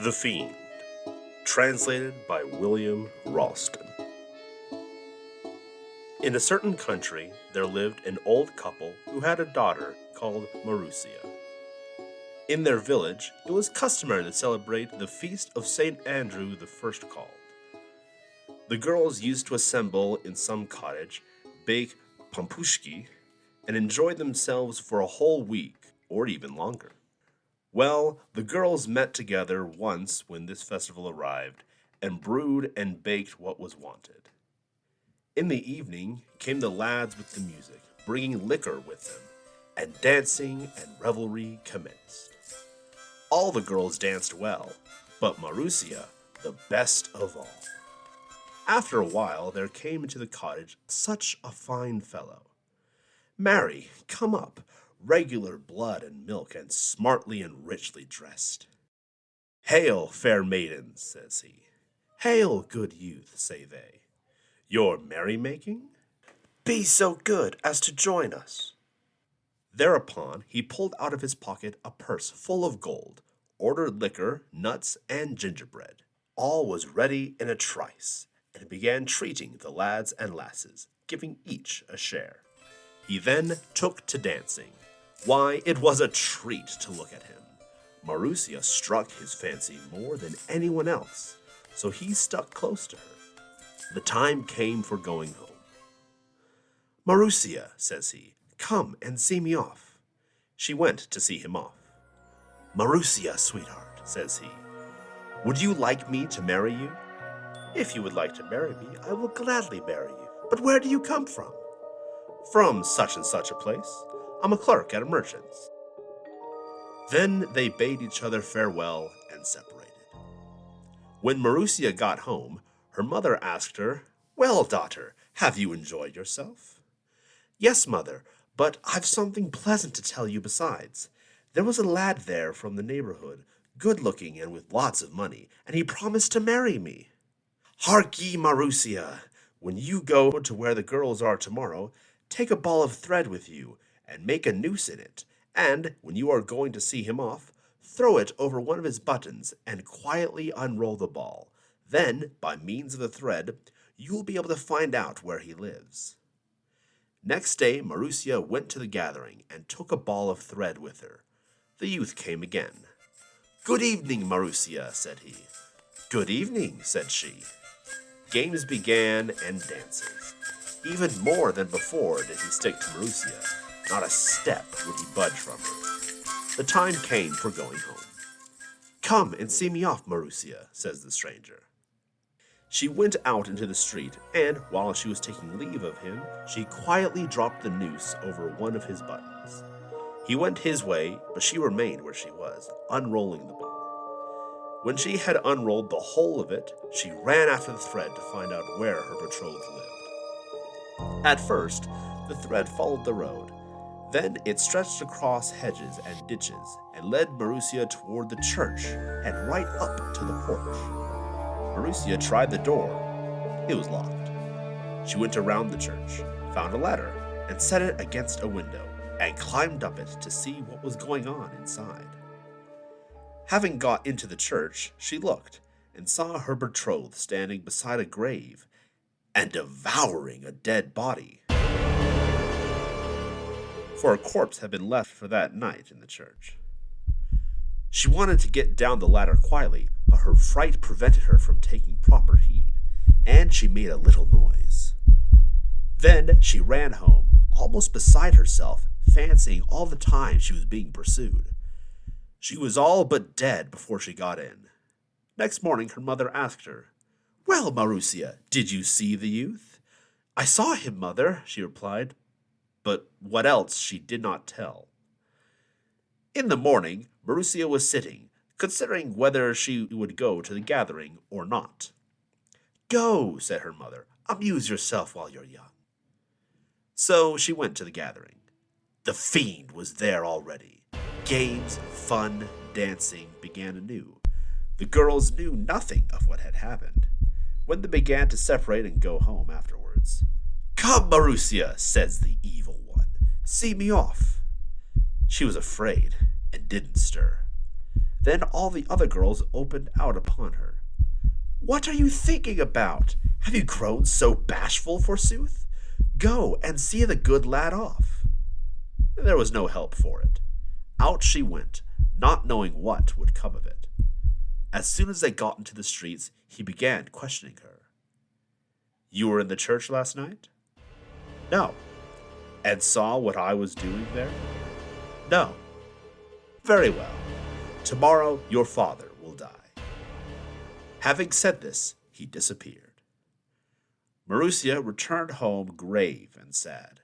The Fiend, translated by William Ralston. In a certain country, there lived an old couple who had a daughter called Marussia. In their village, it was customary to celebrate the feast of St. Andrew the First called. The girls used to assemble in some cottage, bake pampushki, and enjoy themselves for a whole week, or even longer. Well, the girls met together once when this festival arrived, and brewed and baked what was wanted. In the evening came the lads with the music, bringing liquor with them, and dancing and revelry commenced. All the girls danced well, but Marussia the best of all. After a while there came into the cottage such a fine fellow. "Marry, come up, regular blood and milk, and smartly and richly dressed." "Hail, fair maidens," says he. "Hail, good youth," say they. "Your merrymaking? Be so good as to join us." Thereupon he pulled out of his pocket a purse full of gold, ordered liquor, nuts, and gingerbread. All was ready in a trice, and began treating the lads and lasses, giving each a share. He then took to dancing. Why, it was a treat to look at him. Marussia struck his fancy more than anyone else, so he stuck close to her. The time came for going home. "Marussia," says he, "come and see me off." She went to see him off. "Marussia, sweetheart," says he, "would you like me to marry you?" "If you would like to marry me, I will gladly marry you. But where do you come from?" "From such and such a place. I'm a clerk at a merchant's." Then they bade each other farewell and separated. When Marussia got home, her mother asked her, "Well, daughter, have you enjoyed yourself?" "Yes, mother, but I've something pleasant to tell you besides. There was a lad there from the neighborhood, good-looking and with lots of money, and he promised to marry me." "Hark ye, Marussia, when you go to where the girls are tomorrow, take a ball of thread with you, and make a noose in it, and, when you are going to see him off, throw it over one of his buttons, and quietly unroll the ball. Then, by means of the thread, you will be able to find out where he lives." Next day Marussia went to the gathering, and took a ball of thread with her. The youth came again. "Good evening, Marussia," said he. "Good evening," said she. Games began and dances. Even more than before did he stick to Marussia. Not a step would he budge from her. The time came for going home. "Come and see me off, Marussia," says the stranger. She went out into the street, and while she was taking leave of him, she quietly dropped the noose over one of his buttons. He went his way, but she remained where she was, unrolling the ball. When she had unrolled the whole of it, she ran after the thread to find out where her betrothed lived. At first, the thread followed the road. Then it stretched across hedges and ditches, and led Marussia toward the church, and right up to the porch. Marussia tried the door. It was locked. She went around the church, found a ladder, and set it against a window, and climbed up it to see what was going on inside. Having got into the church, she looked, and saw her betrothed standing beside a grave, and devouring a dead body. For a corpse had been left for that night in the church. She wanted to get down the ladder quietly, but her fright prevented her from taking proper heed, and she made a little noise. Then she ran home, almost beside herself, fancying all the time she was being pursued. She was all but dead before she got in. Next morning her mother asked her, "Well, Marussia, did you see the youth?" "I saw him, mother," she replied, but what else she did not tell. In the morning, Marussia was sitting, considering whether she would go to the gathering or not. "Go," said her mother, "amuse yourself while you're young." So she went to the gathering. The Fiend was there already. Games, fun, dancing began anew. The girls knew nothing of what had happened. When they began to separate and go home afterwards, "Come, Marussia," says the evil one, "see me off." She was afraid and didn't stir. Then all the other girls opened out upon her. "What are you thinking about? Have you grown so bashful, forsooth? Go and see the good lad off." There was no help for it. Out she went, not knowing what would come of it. As soon as they got into the streets, he began questioning her. "You were in the church last night?" "No." "And saw what I was doing there?" "No." "Very well. Tomorrow your father will die." Having said this, he disappeared. Marussia returned home grave and sad.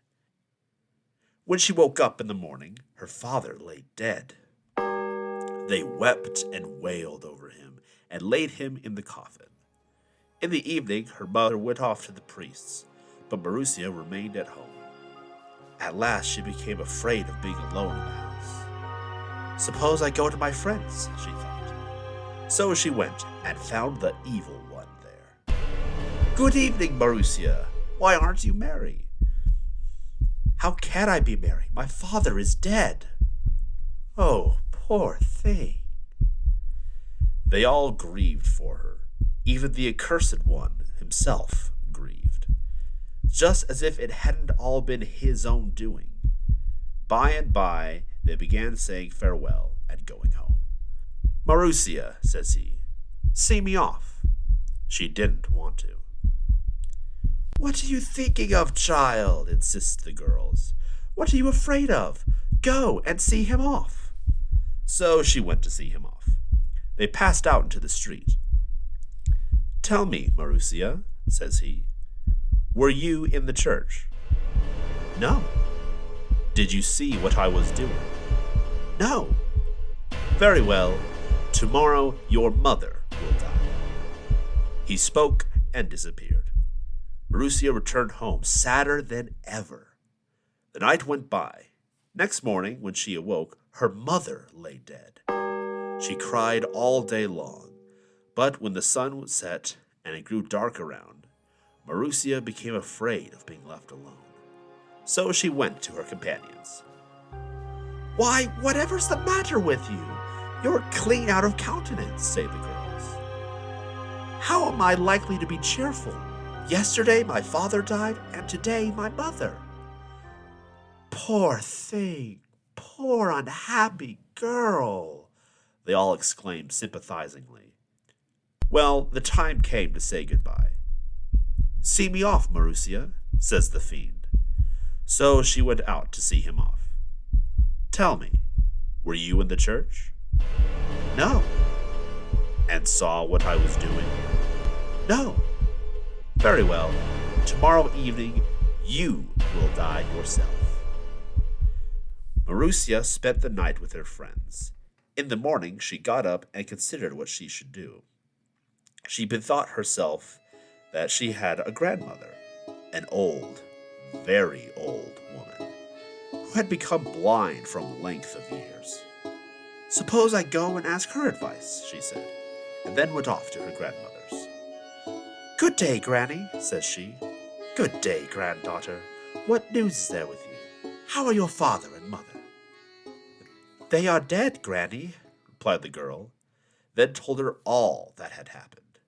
When she woke up in the morning, her father lay dead. They wept and wailed over him and laid him in the coffin. In the evening, her mother went off to the priests, but Marussia remained at home. At last, she became afraid of being alone in the house. "Suppose I go to my friends," she thought. So she went and found the evil one there. "Good evening, Marussia. Why aren't you merry?" "How can I be merry? My father is dead." "Oh, poor thing." They all grieved for her. Even the accursed one himself grieved, just as if it hadn't all been his own doing. By and by, they began saying farewell and going home. "Marussia," says he, "see me off." She didn't want to. "What are you thinking of, child?" insist the girls. "What are you afraid of? Go and see him off." So she went to see him off. They passed out into the street. "Tell me, Marussia," says he, "were you in the church?" "No." "Did you see what I was doing?" "No." "Very well. Tomorrow your mother will die." He spoke and disappeared. Marussia returned home sadder than ever. The night went by. Next morning, when she awoke, her mother lay dead. She cried all day long, but when the sun was set and it grew dark around, Marussia became afraid of being left alone. So she went to her companions. "Why, whatever's the matter with you? You're clean out of countenance," say the girls. "How am I likely to be cheerful? Yesterday my father died, and today my mother." "Poor thing, poor unhappy girl," they all exclaimed sympathizingly. Well, the time came to say goodbye. "See me off, Marussia," says the Fiend. So she went out to see him off. "Tell me, were you in the church?" "No." "And saw what I was doing?" "No." "Very well. Tomorrow evening you will die yourself." Marussia spent the night with her friends. In the morning she got up and considered what she should do. She bethought herself that she had a grandmother, an old, very old woman, who had become blind from length of years. "Suppose I go and ask her advice," she said, and then went off to her grandmother's. "Good day, Granny," says she. "Good day, granddaughter. What news is there with you? How are your father and mother?" "They are dead, Granny," replied the girl, then told her all that had happened.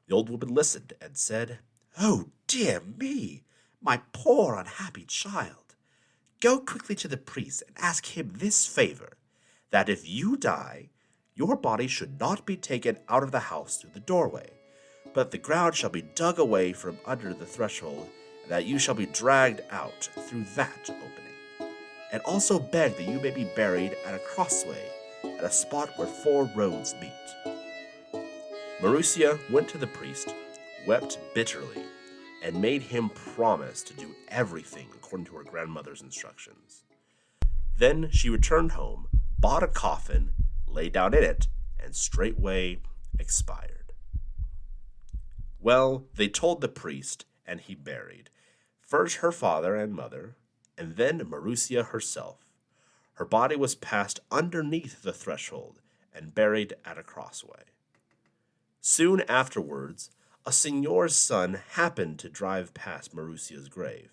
The old woman listened and said, "Oh, dear me, my poor unhappy child. Go quickly to the priest and ask him this favor, that if you die, your body should not be taken out of the house through the doorway, but the ground shall be dug away from under the threshold, and that you shall be dragged out through that opening. And also beg that you may be buried at a crossway, at a spot where 4 roads meet." Marussia went to the priest, wept bitterly, and made him promise to do everything according to her grandmother's instructions. Then she returned home, bought a coffin, lay down in it, and straightway expired. Well, they told the priest, and he buried, first her father and mother, and then Marussia herself. Her body was passed underneath the threshold and buried at a crossway. Soon afterwards, a signor's son happened to drive past Marussia's grave.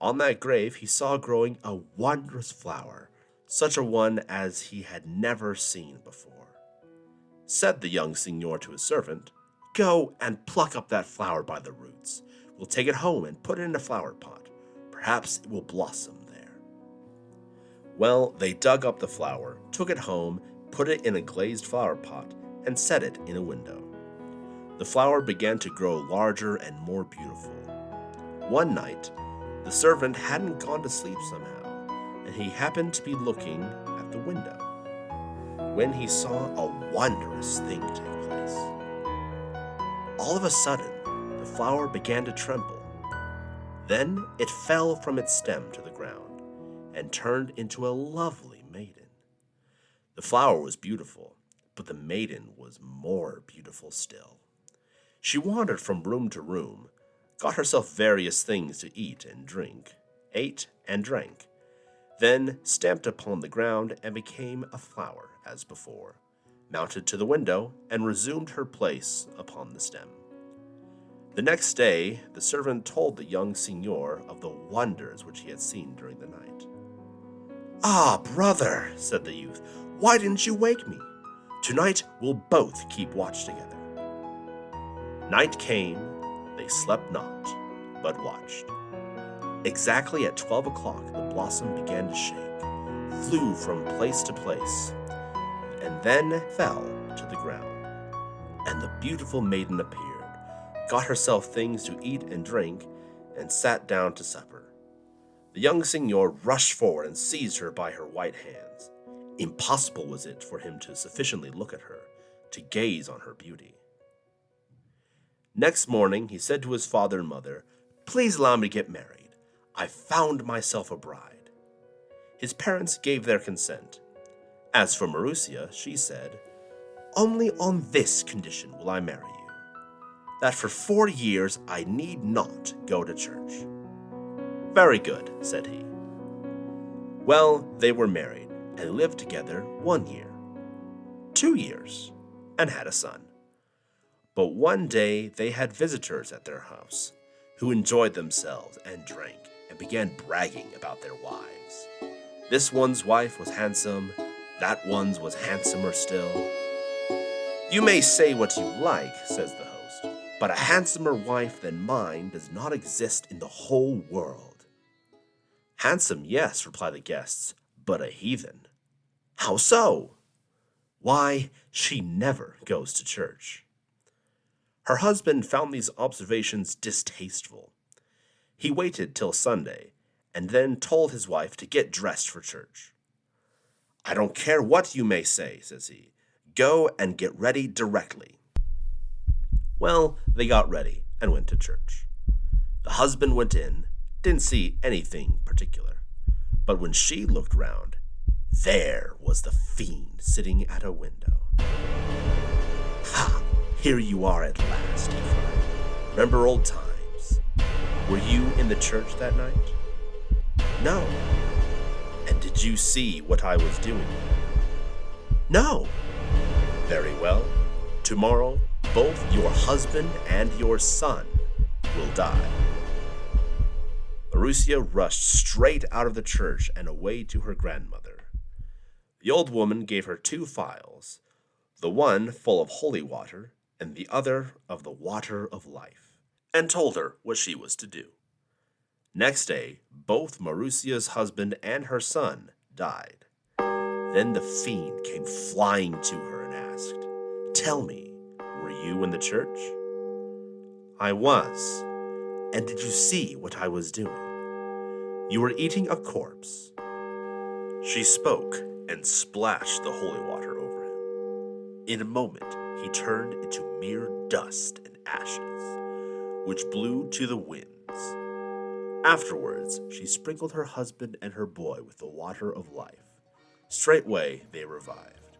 On that grave he saw growing a wondrous flower, such a one as he had never seen before. Said the young signor to his servant, "Go and pluck up that flower by the roots. We'll take it home and put it in a flower pot. Perhaps it will blossom there." Well, they dug up the flower, took it home, put it in a glazed flower pot, and set it in a window. The flower began to grow larger and more beautiful. One night, the servant hadn't gone to sleep somehow, and he happened to be looking at the window when he saw a wondrous thing take place. All of a sudden, the flower began to tremble. Then it fell from its stem to the ground and turned into a lovely maiden. The flower was beautiful, but the maiden was more beautiful still. She wandered from room to room, got herself various things to eat and drink, ate and drank, then stamped upon the ground and became a flower as before, mounted to the window, and resumed her place upon the stem. The next day, the servant told the young signor of the wonders which he had seen during the night. "Ah, brother," said the youth, "why didn't you wake me? Tonight we'll both keep watch together." Night came, they slept not, but watched. Exactly at 12 o'clock, the blossom began to shake, flew from place to place, and then fell to the ground. And the beautiful maiden appeared, got herself things to eat and drink, and sat down to supper. The young signor rushed forward and seized her by her white hands. Impossible was it for him to sufficiently look at her, to gaze on her beauty. Next morning, he said to his father and mother, "Please allow me to get married. I've found myself a bride." His parents gave their consent. As for Marussia, she said, "Only on this condition will I marry you, that for 4 years I need not go to church." "Very good," said he. Well, they were married, and lived together 1 year, 2 years, and had a son. But one day they had visitors at their house, who enjoyed themselves and drank, and began bragging about their wives. This one's wife was handsome, that one's was handsomer still. "You may say what you like," says the host, "but a handsomer wife than mine does not exist in the whole world." "Handsome, yes," replied the guests, "but a heathen." "How so?" "Why, she never goes to church." Her husband found these observations distasteful. He waited till Sunday, and then told his wife to get dressed for church. "I don't care what you may say," says he. "Go and get ready directly." Well, they got ready and went to church. The husband went in, didn't see anything particular, but when she looked round, there was the Fiend sitting at a window. "Ha! Here you are at last," he cried. "Remember old times. Were you in the church that night?" "No." "And did you see what I was doing?" "No." "Very well. Tomorrow, both your husband and your son will die." Marussia rushed straight out of the church and away to her grandmother. The old woman gave her 2 phials, the one full of holy water, and the other of the water of life, and told her what she was to do. Next day, both Marussia's husband and her son died. Then the Fiend came flying to her and asked, "Tell me, were you in the church?" "I was." "And did you see what I was doing?" "You were eating a corpse." She spoke and splashed the holy water over him. In a moment, he turned into mere dust and ashes, which blew to the winds. Afterwards, she sprinkled her husband and her boy with the water of life. Straightway they revived,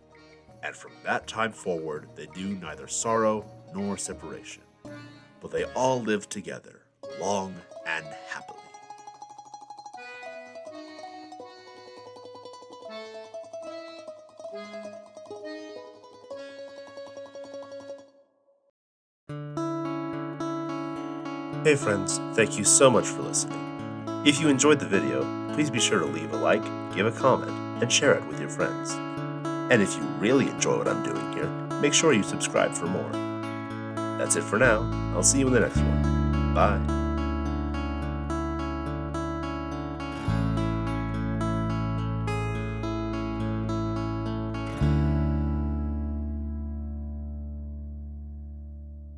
and from that time forward they knew neither sorrow nor separation, but they all lived together long and happily. Hey friends, thank you so much for listening. If you enjoyed the video, please be sure to leave a like, give a comment, and share it with your friends. And if you really enjoy what I'm doing here, make sure you subscribe for more. That's it for now. I'll see you in the next one. Bye.